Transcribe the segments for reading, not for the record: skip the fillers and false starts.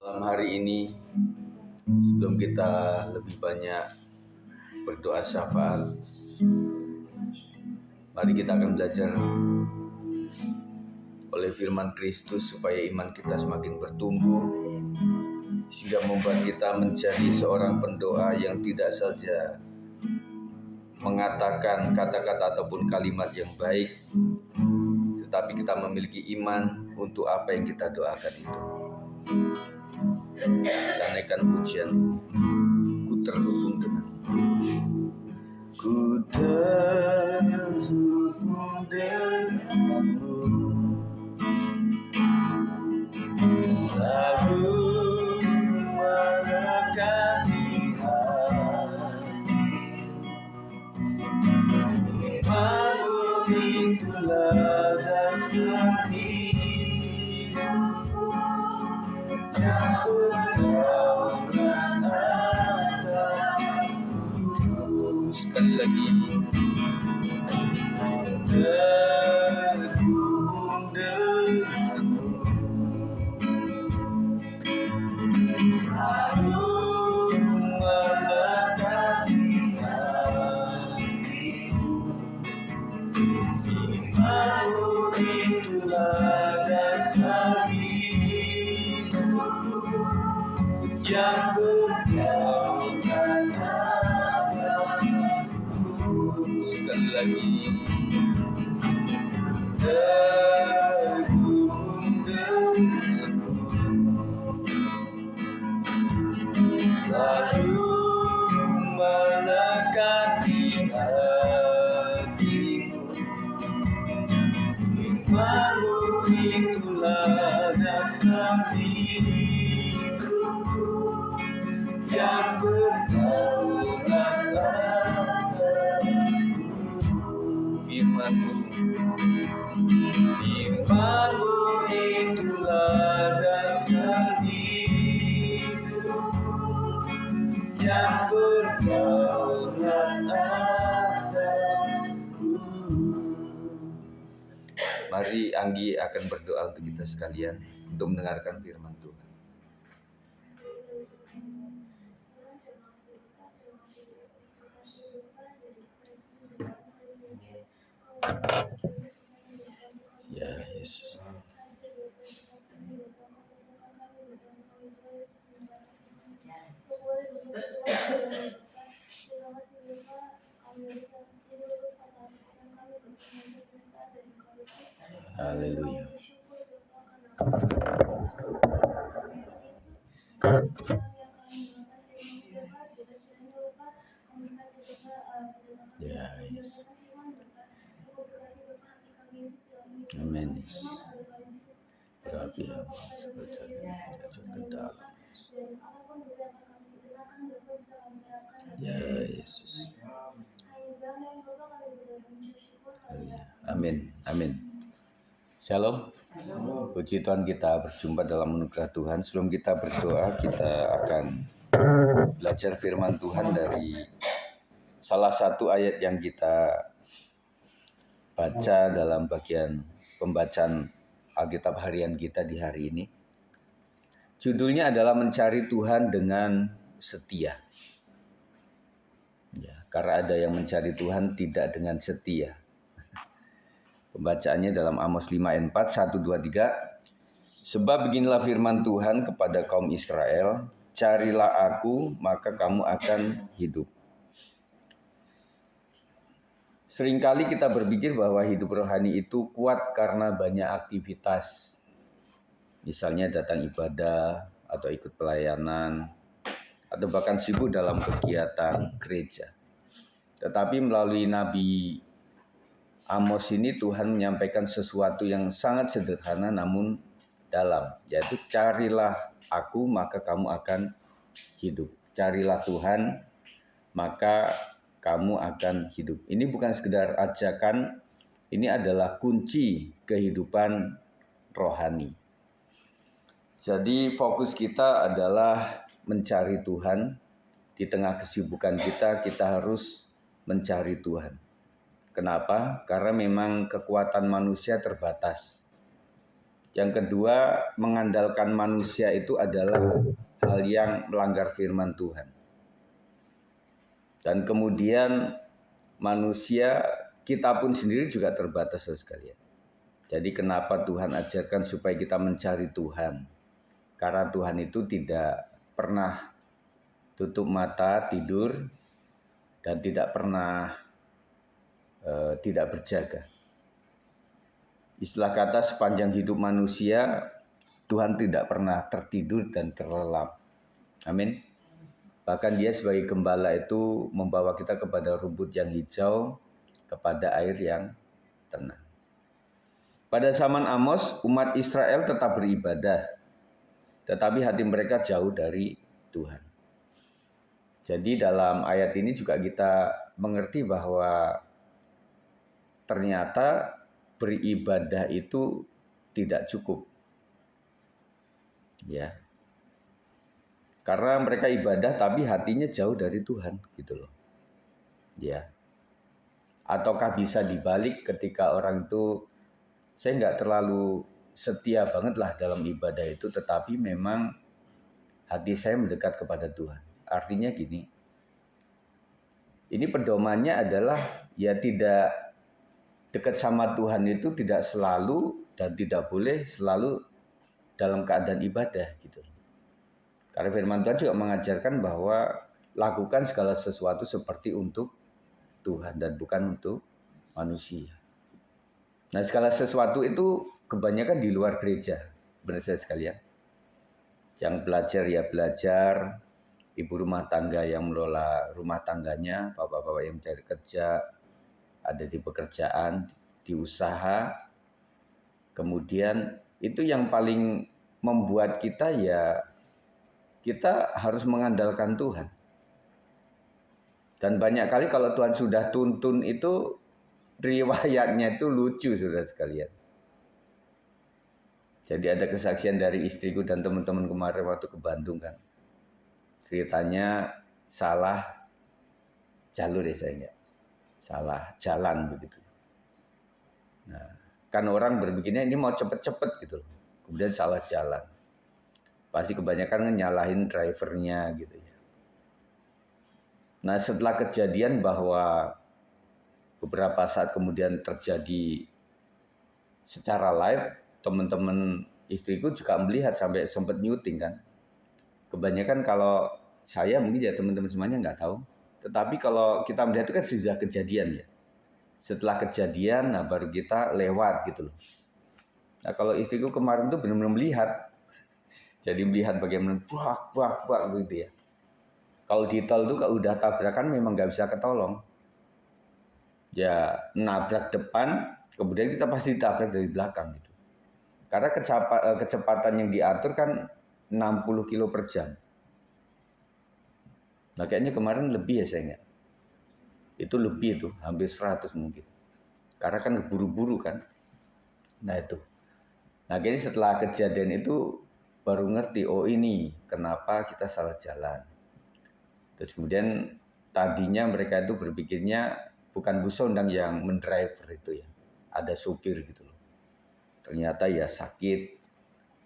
Malam hari ini, sebelum kita lebih banyak berdoa syafaat, mari kita akan belajar oleh firman Kristus supaya iman kita semakin bertumbuh, sehingga membuat kita menjadi seorang pendoa yang tidak saja mengatakan kata-kata ataupun kalimat yang baik, tetapi kita memiliki iman untuk apa yang kita doakan itu. Kita naikkan pujian. Ku terhubung denganmu. Ku terhubung denganmu, selalu merekati hati. Imanmu itulah dasar hidupku, yang berjalan atasku. Sekali lagi. Terhubung denganmu, selalu melekati hatiku. Imanmu itulah dasar hidupku, yang berjauhan atasku. Sekali lagi. Terhubung denganmu, selalu melekati hatiku. Imanmu itulah dasar hidupku, yang berdaulat atasku. Imanmu itulah dasar hidupku, yang berdaulat atasku. Mari Anggi akan berdoa untuk kita sekalian, untuk mendengarkan firman Tuhan. Ya Yesus. Haleluya. Ya Yesus. Amin. Berapi ya Yesus. Amin. Amin. Shalom. Puji Tuhan, kita berjumpa dalam anugerah Tuhan. Sebelum kita berdoa, kita akan belajar firman Tuhan dari salah satu ayat yang kita baca dalam bagian pembacaan Alkitab harian kita di hari ini. Judulnya adalah mencari Tuhan dengan setia. Ya, karena ada yang mencari Tuhan tidak dengan setia. Pembacaannya dalam Amos 5 ayat 4, 1, 2, 3. Sebab beginilah firman Tuhan kepada kaum Israel, carilah aku, maka kamu akan hidup. Seringkali kita berpikir bahwa hidup rohani itu kuat karena banyak aktivitas. Misalnya datang ibadah, atau ikut pelayanan, atau bahkan sibuk dalam kegiatan gereja. Tetapi melalui Nabi Amos ini Tuhan menyampaikan sesuatu yang sangat sederhana namun dalam, yaitu carilah aku maka kamu akan hidup. Carilah Tuhan maka kamu akan hidup. Ini bukan sekedar ajakan, ini adalah kunci kehidupan rohani. Jadi fokus kita adalah mencari Tuhan. Di tengah kesibukan kita harus mencari Tuhan. Kenapa? Karena memang kekuatan manusia terbatas. Yang kedua, mengandalkan manusia itu adalah hal yang melanggar firman Tuhan. Dan kemudian manusia, kita pun sendiri juga terbatas sekalian. Jadi kenapa Tuhan ajarkan supaya kita mencari Tuhan? Karena Tuhan itu tidak pernah tutup mata, tidur, dan tidak pernah tidak berjaga. Istilah kata sepanjang hidup manusia, Tuhan tidak pernah tertidur dan terlelap. Amin. Bahkan Dia sebagai gembala itu membawa kita kepada rumput yang hijau, kepada air yang tenang. Pada zaman Amos, umat Israel tetap beribadah, tetapi hati mereka jauh dari Tuhan. Jadi dalam ayat ini juga kita mengerti bahwa ternyata beribadah itu tidak cukup. Ya. Karena mereka ibadah tapi hatinya jauh dari Tuhan gitu loh. Ya. Ataukah bisa dibalik ketika orang itu, saya nggak terlalu setia banget lah dalam ibadah itu, tetapi memang hati saya mendekat kepada Tuhan. Artinya gini, ini pedomannya adalah ya tidak dekat sama Tuhan itu tidak selalu dan tidak boleh selalu dalam keadaan ibadah gitu. Karena firman Tuhan juga mengajarkan bahwa lakukan segala sesuatu seperti untuk Tuhan dan bukan untuk manusia. Nah, segala sesuatu itu kebanyakan di luar gereja, benar saya sekalian. Yang belajar ya belajar, ibu rumah tangga yang mengelola rumah tangganya, bapak-bapak yang mencari kerja, ada di pekerjaan, di usaha. Kemudian itu yang paling membuat kita ya kita harus mengandalkan Tuhan. Dan banyak kali kalau Tuhan sudah tuntun itu riwayatnya itu lucu saudara sekalian. Jadi ada kesaksian dari istriku dan teman-teman kemarin waktu ke Bandung kan. Ceritanya salah jalur ya saya, salah jalan begitu. Nah, kan orang berpikirnya ini mau cepet-cepet gitu, kemudian salah jalan. Pasti kebanyakan nyalahin drivernya gitu ya. Nah, setelah kejadian bahwa beberapa saat kemudian terjadi secara live, teman-teman istriku juga melihat sampai sempat nyuting kan. Kebanyakan kalau saya mungkin ya teman-teman semuanya nggak tahu. Tetapi kalau kita melihat itu kan sudah kejadian ya. Setelah kejadian, nah baru kita lewat gitu loh. Nah kalau istriku kemarin tuh benar-benar melihat. Jadi melihat bagaimana buak gitu ya. Kalau di tol tuh kalau udah tabrakan memang nggak bisa ketolong. Ya nabrak depan, kemudian kita pasti ditabrak dari belakang gitu. Karena kecepatan yang diatur kan 60 kilo per jam. Nah kayaknya kemarin lebih ya sayangnya. Itu lebih itu, hampir 100 mungkin. Karena kan keburu-buru kan. Nah itu. Nah jadi setelah kejadian itu baru ngerti, oh ini kenapa kita salah jalan. Terus kemudian tadinya mereka itu berpikirnya bukan bus Sondang yang mendriver itu ya. Ada supir gitu loh. Ternyata ya sakit,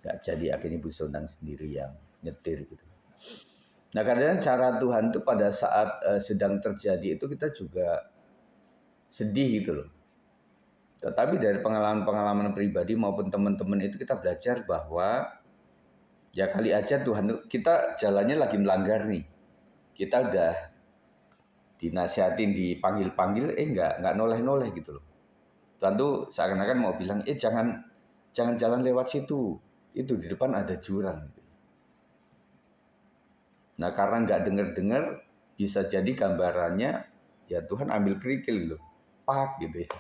nggak jadi akhirnya bus Sondang sendiri yang nyetir gitu. Nah kadang cara Tuhan itu pada saat sedang terjadi itu kita juga sedih gitu loh. Tetapi dari pengalaman-pengalaman pribadi maupun teman-teman itu kita belajar bahwa ya kali aja Tuhan, kita jalannya lagi melanggar nih. Kita udah dinasihatin, dipanggil-panggil, nggak noleh-noleh gitu loh. Tuhan tuh seakan-akan mau bilang, jangan jalan lewat situ. Itu di depan ada jurang. Gitu. Nah karena nggak dengar-dengar, bisa jadi gambarannya ya Tuhan ambil kerikil gitu, pak gitu ya.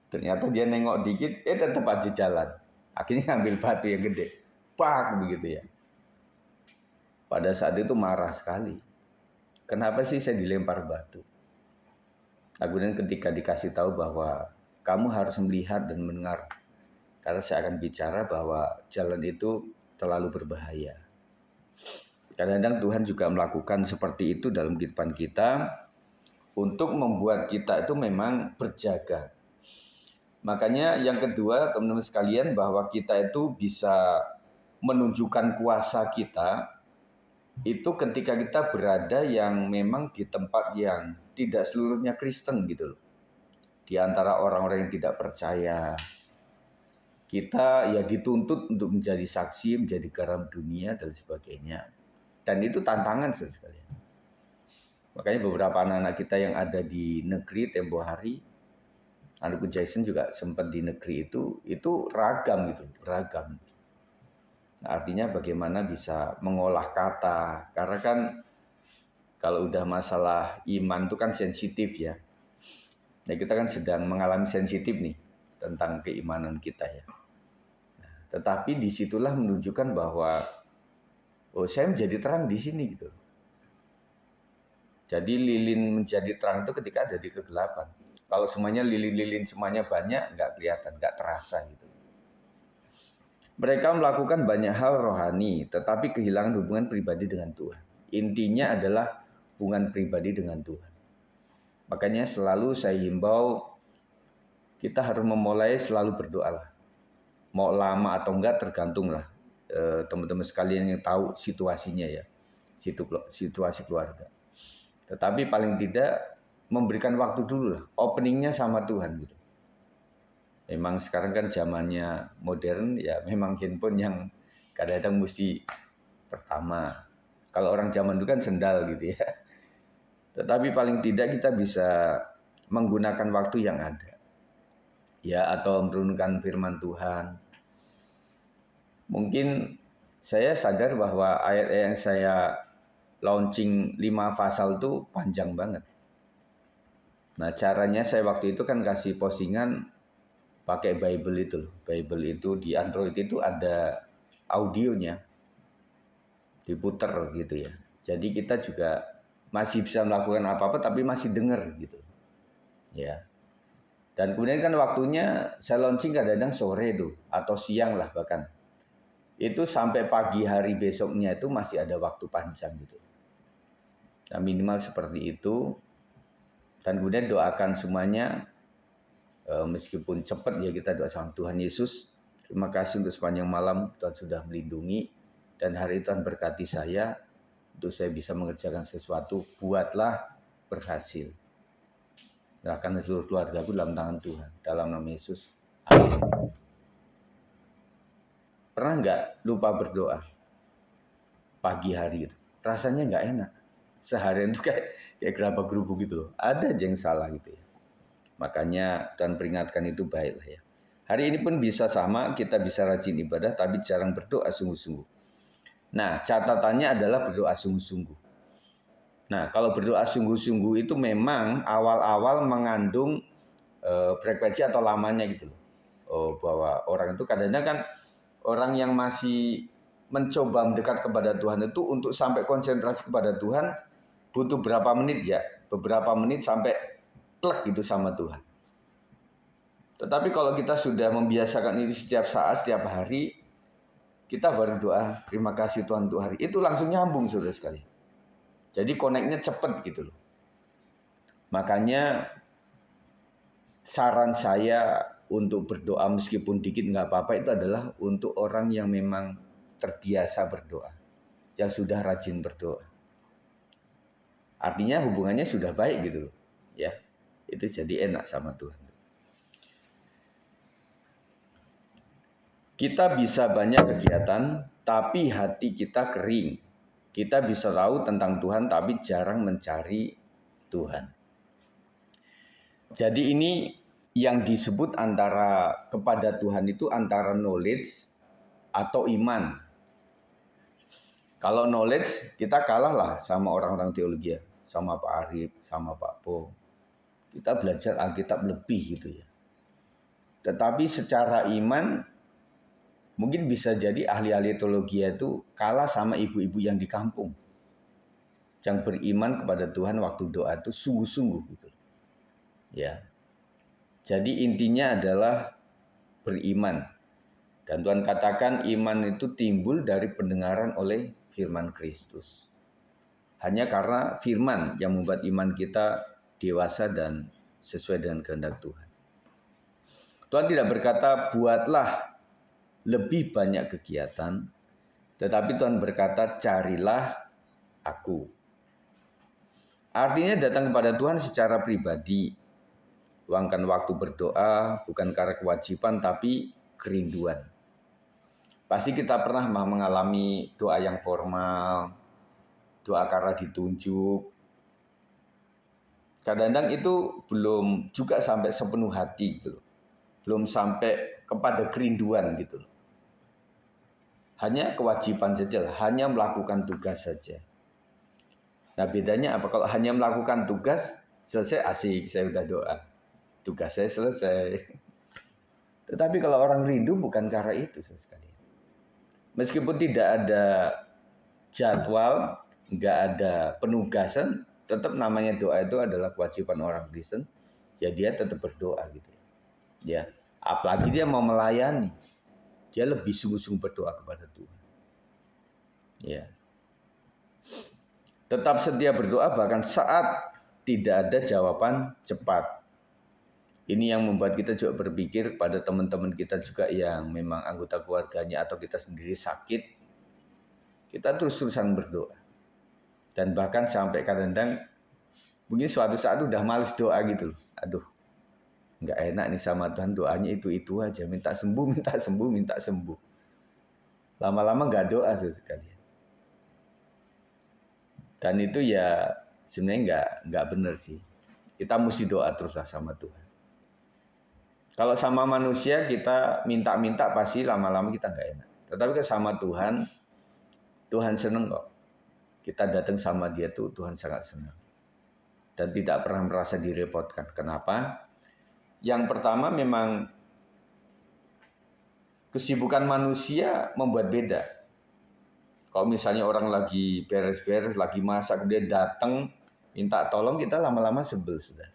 Ternyata dia nengok dikit, tetap aja jalan. Akhirnya ngambil batu yang gede, pak begitu ya. Pada saat itu marah sekali. Kenapa sih saya dilempar batu? Kemudian ketika dikasih tahu bahwa kamu harus melihat dan mendengar, karena saya akan bicara bahwa jalan itu terlalu berbahaya. Kadang-kadang Tuhan juga melakukan seperti itu dalam kehidupan kita untuk membuat kita itu memang berjaga. Makanya yang kedua, teman-teman sekalian, bahwa kita itu bisa menunjukkan kuasa kita itu ketika kita berada yang memang di tempat yang tidak seluruhnya Kristen gitu loh. Di antara orang-orang yang tidak percaya, kita ya dituntut untuk menjadi saksi, menjadi garam dunia dan sebagainya. Dan itu tantangan sekali. Makanya beberapa anak-anak kita yang ada di negeri tempo hari, anakku Jason juga sempat di negeri itu ragam gitu, beragam. Nah, artinya bagaimana bisa mengolah kata, karena kan kalau udah masalah iman itu kan sensitif ya. Nah, kita kan sedang mengalami sensitif nih tentang keimanan kita ya. Nah, tetapi disitulah menunjukkan bahwa saya menjadi terang di sini gitu. Jadi lilin menjadi terang itu ketika ada di kegelapan. Kalau semuanya lilin-lilin semuanya banyak, nggak kelihatan, nggak terasa gitu. Mereka melakukan banyak hal rohani, tetapi kehilangan hubungan pribadi dengan Tuhan. Intinya adalah hubungan pribadi dengan Tuhan. Makanya selalu saya himbau, kita harus memulai selalu berdoa lah. Mau lama atau enggak tergantung lah teman-teman sekalian yang tahu situasinya ya, situasi keluarga. Tetapi paling tidak memberikan waktu dulu lah, openingnya sama Tuhan gitu. Memang sekarang kan zamannya modern ya, memang handphone yang kadang-kadang mesti pertama. Kalau orang zaman itu kan sendal gitu ya. Tetapi paling tidak kita bisa menggunakan waktu yang ada. Ya, atau merenungkan firman Tuhan. Mungkin saya sadar bahwa ayat-ayat yang saya launching 5 pasal itu panjang banget. Nah, caranya saya waktu itu kan kasih postingan pakai Bible itu loh. Bible itu di Android itu ada audionya. Diputer gitu ya. Jadi kita juga masih bisa melakukan apa-apa tapi masih dengar gitu. Ya. Dan kemudian kan waktunya saya launching kadang-kadang sore itu atau siang lah bahkan. Itu sampai pagi hari besoknya itu masih ada waktu panjang gitu. Nah, minimal seperti itu. Dan kemudian doakan semuanya, meskipun cepat ya kita doa sama Tuhan Yesus. Terima kasih untuk sepanjang malam Tuhan sudah melindungi. Dan hari itu Tuhan berkati saya untuk saya bisa mengerjakan sesuatu. Buatlah berhasil. Serahkan seluruh keluarga aku dalam tangan Tuhan. Dalam nama Yesus. Amin. Pernah nggak lupa berdoa pagi hari itu? Rasanya nggak enak. Seharian itu kayak gerabak gerubuk gitu loh. Ada aja yang salah gitu ya. Makanya Tuhan peringatkan itu baiklah ya. Hari ini pun bisa sama, kita bisa rajin ibadah tapi jarang berdoa sungguh-sungguh. Nah, catatannya adalah berdoa sungguh-sungguh. Nah, kalau berdoa sungguh-sungguh itu memang awal-awal mengandung frekuensi atau lamanya gitu loh. Bahwa orang itu kadang-kadang kan orang yang masih mencoba mendekat kepada Tuhan itu untuk sampai konsentrasi kepada Tuhan butuh berapa menit ya? Beberapa menit sampai klek gitu sama Tuhan. Tetapi kalau kita sudah membiasakan ini setiap saat, setiap hari, kita berdoa, terima kasih Tuhan untuk hari. Itu langsung nyambung saudara sekali. Jadi connect-nya cepat gitu loh. Makanya saran saya untuk berdoa meskipun dikit nggak apa-apa itu adalah untuk orang yang memang terbiasa berdoa, yang sudah rajin berdoa. Artinya hubungannya sudah baik gitu loh, ya. Itu jadi enak sama Tuhan. Kita bisa banyak kegiatan, tapi hati kita kering. Kita bisa tahu tentang Tuhan, tapi jarang mencari Tuhan. Jadi ini yang disebut antara kepada Tuhan itu antara knowledge atau iman. Kalau knowledge kita kalah lah sama orang-orang teologi ya, sama Pak Arif, sama Pak Po. Kita belajar Alkitab lebih gitu ya. Tetapi secara iman mungkin bisa jadi ahli-ahli teologi itu kalah sama ibu-ibu yang di kampung. Yang beriman kepada Tuhan waktu doa itu sungguh-sungguh gitu. Ya. Jadi intinya adalah beriman. Dan Tuhan katakan iman itu timbul dari pendengaran oleh firman Kristus. Hanya karena firman yang membuat iman kita dewasa dan sesuai dengan kehendak Tuhan. Tuhan tidak berkata buatlah lebih banyak kegiatan, tetapi Tuhan berkata carilah aku. Artinya datang kepada Tuhan secara pribadi. Luangkan waktu berdoa bukan karena kewajiban tapi kerinduan. Pasti kita pernah mengalami doa yang formal, doa karena ditunjuk. Kadang-kadang itu belum juga sampai sepenuh hati gitu loh. Belum sampai kepada kerinduan gitu loh. Hanya kewajiban saja, hanya melakukan tugas saja. Nah bedanya apa? Kalau hanya melakukan tugas, selesai asik, saya udah doa. Tugas saya selesai. Tetapi kalau orang rindu bukan karena itu sekali. Meskipun tidak ada jadwal, nggak ada penugasan, tetap namanya doa itu adalah kewajiban orang Kristen. Ya dia tetap berdoa gitu. Ya, apalagi dia mau melayani, dia lebih sungguh-sungguh berdoa kepada Tuhan. Ya, tetap setia berdoa bahkan saat tidak ada jawaban cepat. Ini yang membuat kita juga berpikir pada teman-teman kita juga yang memang anggota keluarganya atau kita sendiri sakit. Kita terus-terusan berdoa. Dan bahkan sampai kadang-kadang mungkin suatu saat udah males doa gitu loh. Aduh, nggak enak nih sama Tuhan, doanya itu aja. Minta sembuh, minta sembuh, minta sembuh. Lama-lama nggak doa sekali. Dan itu ya sebenarnya nggak benar sih. Kita mesti doa teruslah sama Tuhan. Kalau sama manusia kita minta-minta pasti lama-lama kita nggak enak. Tetapi kalau sama Tuhan, Tuhan seneng kok. Kita datang sama dia tuh Tuhan sangat senang. Dan tidak pernah merasa direpotkan. Kenapa? Yang pertama memang kesibukan manusia membuat beda. Kalau misalnya orang lagi beres-beres, lagi masak, kemudian datang minta tolong, kita lama-lama sebel sudah.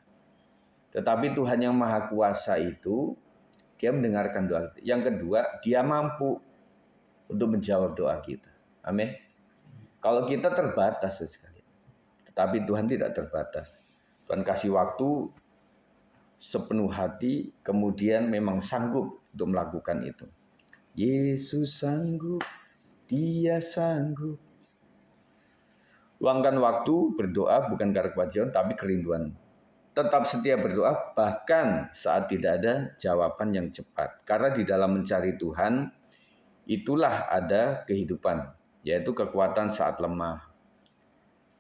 Tetapi Tuhan yang Maha Kuasa itu, dia mendengarkan doa kita. Yang kedua, dia mampu untuk menjawab doa kita. Amin. Kalau kita terbatas sekali. Tetapi Tuhan tidak terbatas. Tuhan kasih waktu sepenuh hati, kemudian memang sanggup untuk melakukan itu. Yesus sanggup, dia sanggup. Luangkan waktu berdoa bukan karena kewajiban, tapi kerinduan. Tetap setia berdoa bahkan saat tidak ada jawaban yang cepat. Karena di dalam mencari Tuhan, itulah ada kehidupan, yaitu kekuatan saat lemah.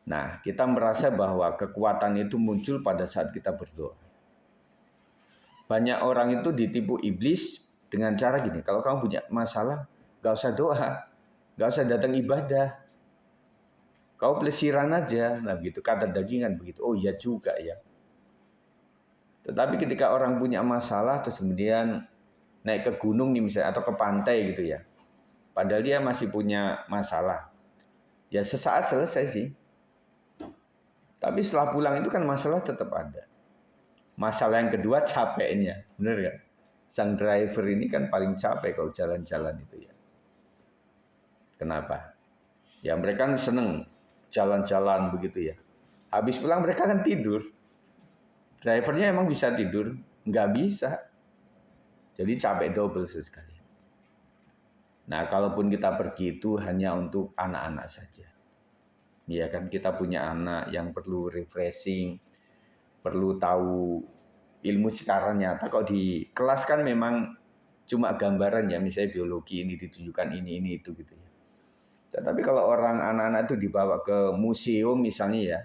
Nah, kita merasa bahwa kekuatan itu muncul pada saat kita berdoa. Banyak orang itu ditipu iblis dengan cara gini, kalau kamu punya masalah, gak usah doa, gak usah datang ibadah. Kau pelesiran aja, nah begitu, kata dagingan begitu. Oh iya juga ya. Tetapi ketika orang punya masalah terus kemudian naik ke gunung nih misalnya atau ke pantai gitu ya. Padahal dia masih punya masalah. Ya sesaat selesai sih. Tapi setelah pulang itu kan masalah tetap ada. Masalah yang kedua capeknya, bener gak? Sang driver ini kan paling capek kalau jalan-jalan itu ya. Kenapa? Ya mereka kan seneng jalan-jalan begitu ya. Habis pulang mereka kan tidur. Drivernya emang bisa tidur? Nggak bisa. Jadi capek double sekali. Nah, kalaupun kita pergi itu hanya untuk anak-anak saja. Ya kan, kita punya anak yang perlu refreshing, perlu tahu ilmu secara nyata. Kok di kelas kan memang cuma gambaran ya, misalnya biologi ini ditunjukkan ini itu gitu ya. Tetapi kalau orang anak-anak itu dibawa ke museum misalnya ya,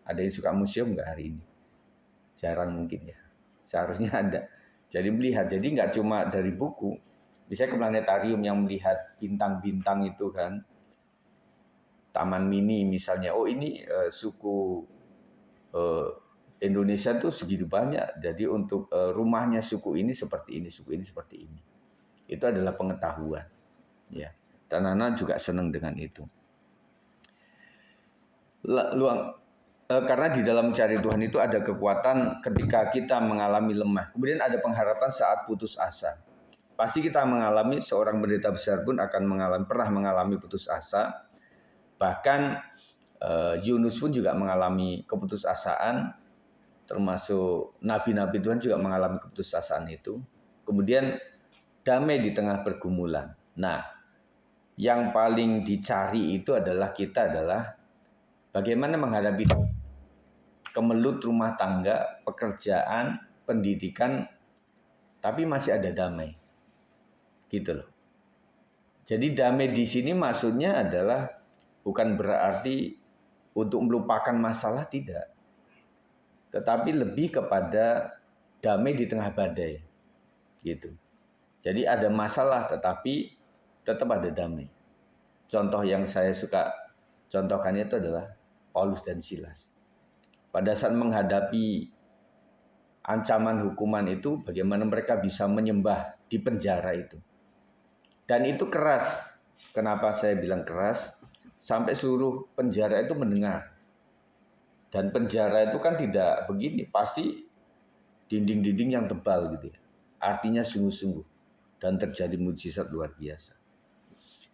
ada yang suka museum nggak hari ini? Jarang mungkin ya, seharusnya ada. Jadi melihat, jadi nggak cuma dari buku, misalnya ke planetarium yang melihat bintang-bintang itu kan, taman mini misalnya, oh ini suku Indonesia tuh segitu banyak, jadi untuk rumahnya suku ini seperti ini, suku ini seperti ini. Itu adalah pengetahuan, ya. Dan anak juga senang dengan itu. Karena di dalam mencari Tuhan itu ada kekuatan ketika kita mengalami lemah. Kemudian ada pengharapan saat putus asa. Pasti kita mengalami, seorang pendeta besar pun akan pernah mengalami putus asa. Bahkan Yunus pun juga mengalami keputusasaan. Termasuk nabi-nabi Tuhan juga mengalami keputusasaan itu. Kemudian damai di tengah pergumulan. Nah, yang paling dicari itu adalah bagaimana menghadapi kemelut rumah tangga, pekerjaan, pendidikan, tapi masih ada damai. Gitu loh. Jadi damai di sini maksudnya adalah bukan berarti untuk melupakan masalah, tidak. Tetapi lebih kepada damai di tengah badai. Gitu. Jadi ada masalah tetapi tetap ada damai. Contoh yang saya suka contohkan itu adalah Paulus dan Silas. Pada saat menghadapi ancaman hukuman itu, bagaimana mereka bisa menyembah di penjara itu. Dan itu keras. Kenapa saya bilang keras? Sampai seluruh penjara itu mendengar. Dan penjara itu kan tidak begini, pasti dinding-dinding yang tebal gitu ya. Artinya sungguh-sungguh. Dan terjadi mujizat luar biasa.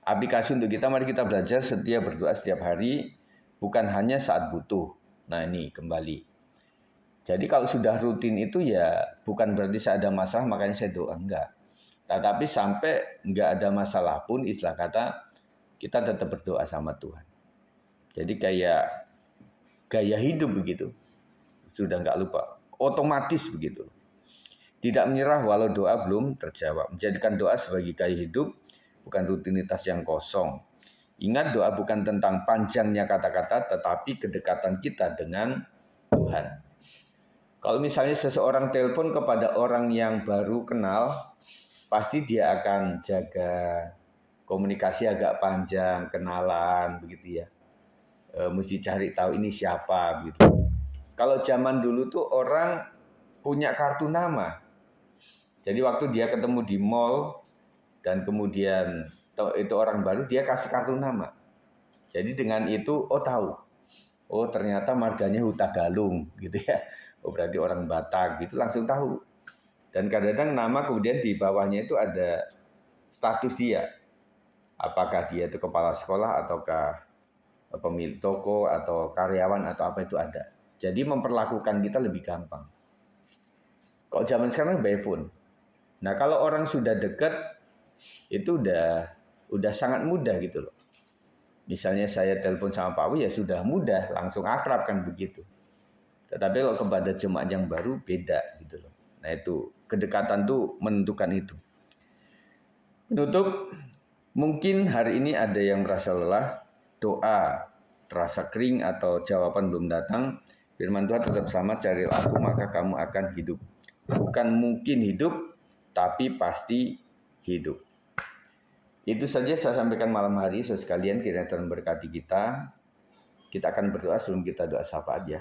Aplikasi untuk kita, mari kita belajar setia berdoa setiap hari, bukan hanya saat butuh. Nah ini kembali. Jadi kalau sudah rutin itu ya bukan berarti saya ada masalah makanya saya doa, enggak. Tetapi sampai enggak ada masalah pun istilah kata kita tetap berdoa sama Tuhan. Jadi kayak gaya hidup begitu. Sudah enggak lupa. Otomatis begitu. Tidak menyerah walau doa belum terjawab. Menjadikan doa sebagai gaya hidup, bukan rutinitas yang kosong. Ingat, doa bukan tentang panjangnya kata-kata, tetapi kedekatan kita dengan Tuhan. Kalau misalnya seseorang telepon kepada orang yang baru kenal, pasti dia akan jaga komunikasi agak panjang, kenalan, begitu ya. Mesti cari tahu ini siapa, gitu. Kalau zaman dulu tuh orang punya kartu nama. Jadi waktu dia ketemu di mall dan kemudian itu orang baru, dia kasih kartu nama. Jadi dengan itu, tahu. Oh ternyata marganya Huta Galung gitu ya. Oh berarti orang Batak gitu, langsung tahu. Dan kadang-kadang nama kemudian di bawahnya itu ada status dia. Apakah dia itu kepala sekolah ataukah pemilik toko atau karyawan atau apa itu ada. Jadi memperlakukan kita lebih gampang. Kalau zaman sekarang by phone. Nah kalau orang sudah dekat itu udah sangat mudah gitu loh. Misalnya saya telepon sama Pak Wi ya sudah mudah, langsung akrab kan begitu. Tetapi kalau kepada jemaat yang baru beda gitu loh. Nah itu kedekatan tuh menentukan itu. Penutup, mungkin hari ini ada yang merasa lelah, doa terasa kering atau jawaban belum datang. Firman Tuhan tetap sama, carilah aku maka kamu akan hidup. Bukan mungkin hidup, tapi pasti hidup. Itu saja saya sampaikan malam hari, saudara sekalian, kiranya Tuhan berkati kita. Kita akan berdoa sebelum kita doa syafaat ya.